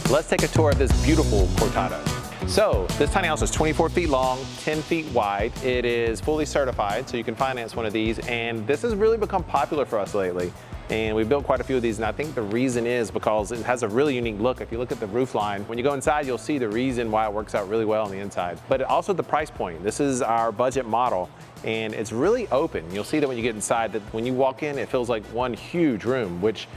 Let's take a tour of this beautiful Cortado. So this tiny house is 24 feet long, 10 feet wide. It is fully certified, so you can finance one of these. And this has really become popular for us lately. And we built quite a few of these, and I think the reason is because it has a really unique look. If you look at the roof line, when you go inside, you'll see the reason why it works out really well on the inside. But also the price point. This is our budget model, and it's really open. You'll see that when you get inside, that when you walk in, it feels like one huge room, which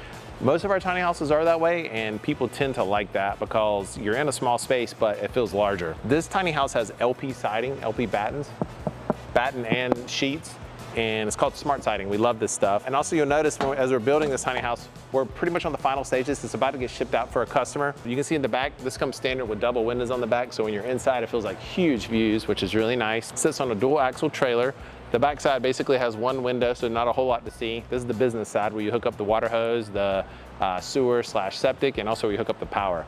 most of our tiny houses are that way, and people tend to like that because you're in a small space, but it feels larger. This tiny house has LP siding, LP batten and sheets, and it's called smart siding. We love this stuff. And also you'll notice as we're building this tiny house, we're pretty much on the final stages. It's about to get shipped out for a customer. You can see in the back, this comes standard with double windows on the back, so when you're inside, it feels like huge views, which is really nice. It sits on a dual axle trailer. The back side basically has one window, so not a whole lot to see. This is the business side where you hook up the water hose, the sewer/septic, and also where you hook up the power.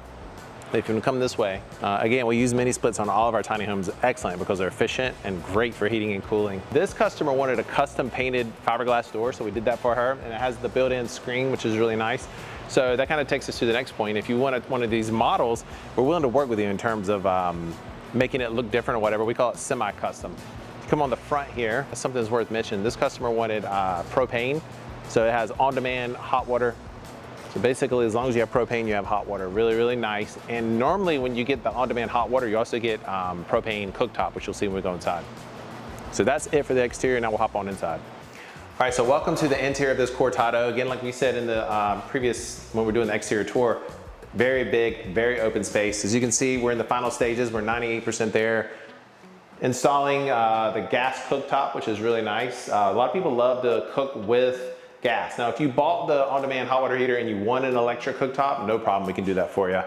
If you come this way, again, we use mini splits on all of our tiny homes. Excellent because they're efficient and great for heating and cooling. This customer wanted a custom painted fiberglass door, so we did that for her, and it has the built-in screen, which is really nice. So that kind of takes us to the next point. If you want one of these models, we're willing to work with you in terms of making it look different or whatever. We call it semi-custom. Come on the front here, something that's worth mentioning. This customer wanted propane, so it has on-demand hot water. So basically, as long as you have propane, you have hot water. Really, really nice. And normally when you get the on-demand hot water, you also get propane cooktop, which you'll see when we go inside. So that's it for the exterior. Now we'll hop on inside. All right, so welcome to the interior of this Cortado. Again, like we said in the previous, when we're doing the exterior tour, very big, very open space. As you can see, we're in the final stages. We're 98% there. Installing the gas cooktop, which is really nice. A lot of people love to cook with gas. Now, if you bought the on-demand hot water heater and you want an electric cooktop, no problem, we can do that for you.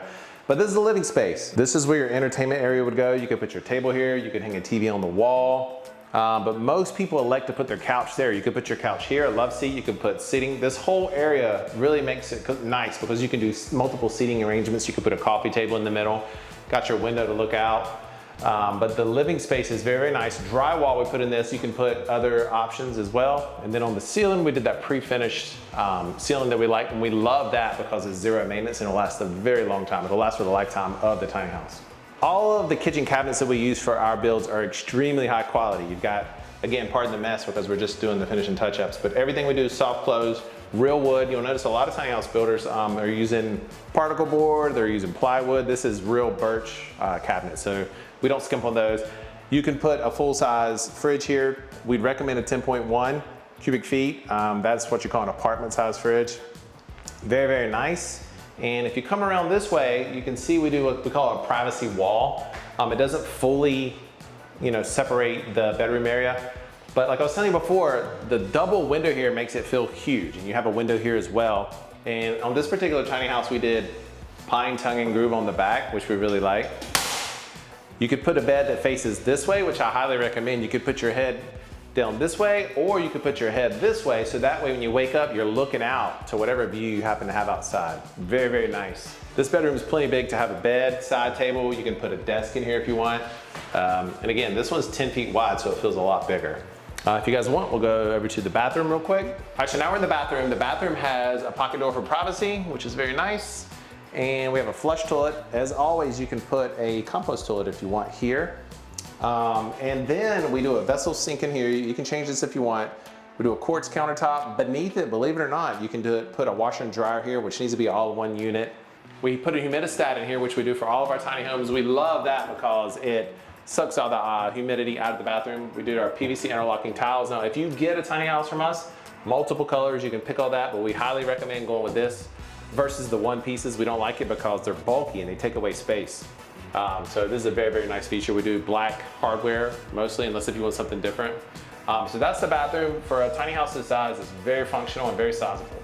But this is the living space. This is where your entertainment area would go. You could put your table here, you could hang a TV on the wall. But most people elect to put their couch there. You could put your couch here, a love seat, you could put seating. This whole area really makes it nice because you can do multiple seating arrangements. You could put a coffee table in the middle, got your window to look out. But the living space is very, very nice. Drywall we put in this, you can put other options as well. And then on the ceiling, we did that pre-finished ceiling that we like, and we love that because it's zero maintenance and it'll last a very long time. It'll last for the lifetime of the tiny house. All of the kitchen cabinets that we use for our builds are extremely high quality. You've got, again, pardon the mess because we're just doing the finishing touch-ups, but everything we do is soft close, real wood. You'll notice a lot of tiny house builders are using particle board, they're using plywood. This is real birch cabinet, so we don't skimp on those. You can put a full-size fridge here. We'd recommend a 10.1 cubic feet. That's what you call an apartment-size fridge. Very, very nice. And if you come around this way, you can see we do what we call a privacy wall. It doesn't fully, separate the bedroom area. But like I was telling you before, the double window here makes it feel huge. And you have a window here as well. And on this particular tiny house, we did pine, tongue, and groove on the back, which we really like. You could put a bed that faces this way, which I highly recommend. You could put your head down this way, or you could put your head this way, so that way when you wake up, you're looking out to whatever view you happen to have outside. Very, very nice. This bedroom is plenty big to have a bed, side table. You can put a desk in here if you want. And again, this one's 10 feet wide, so it feels a lot bigger. If you guys want, we'll go over to the bathroom real quick. All right, so now we're in the bathroom. The bathroom has a pocket door for privacy, which is very nice. And we have a flush toilet. As always, you can put a compost toilet if you want here. And then we do a vessel sink in here. You can change this if you want. We do a quartz countertop. Beneath it, believe it or not, you can put a washer and dryer here, which needs to be all in one unit. We put a humidistat in here, which we do for all of our tiny homes. We love that because it sucks all the humidity out of the bathroom. We do our PVC interlocking tiles. Now, if you get a tiny house from us, multiple colors, you can pick all that, but we highly recommend going with this versus the one pieces. We don't like it because they're bulky and they take away space. So this is a very, very nice feature. We do black hardware mostly, unless if you want something different. So that's the bathroom. For a tiny house this size, it's very functional and very sizable.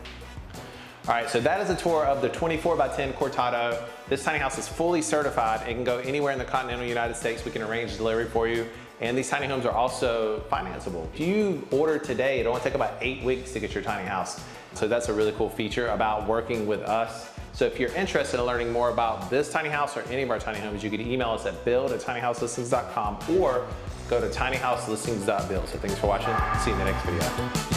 All right, so that is a tour of the 24 by 10 Cortado. This tiny house is fully certified. It can go anywhere in the continental United States. We can arrange delivery for you. And these tiny homes are also financeable. If you order today, it'll only take about 8 weeks to get your tiny house. So that's a really cool feature about working with us. So if you're interested in learning more about this tiny house or any of our tiny homes, you can email us at build@tinyhouselistings.com or go to tinyhouselistings.build. So thanks for watching. See you in the next video.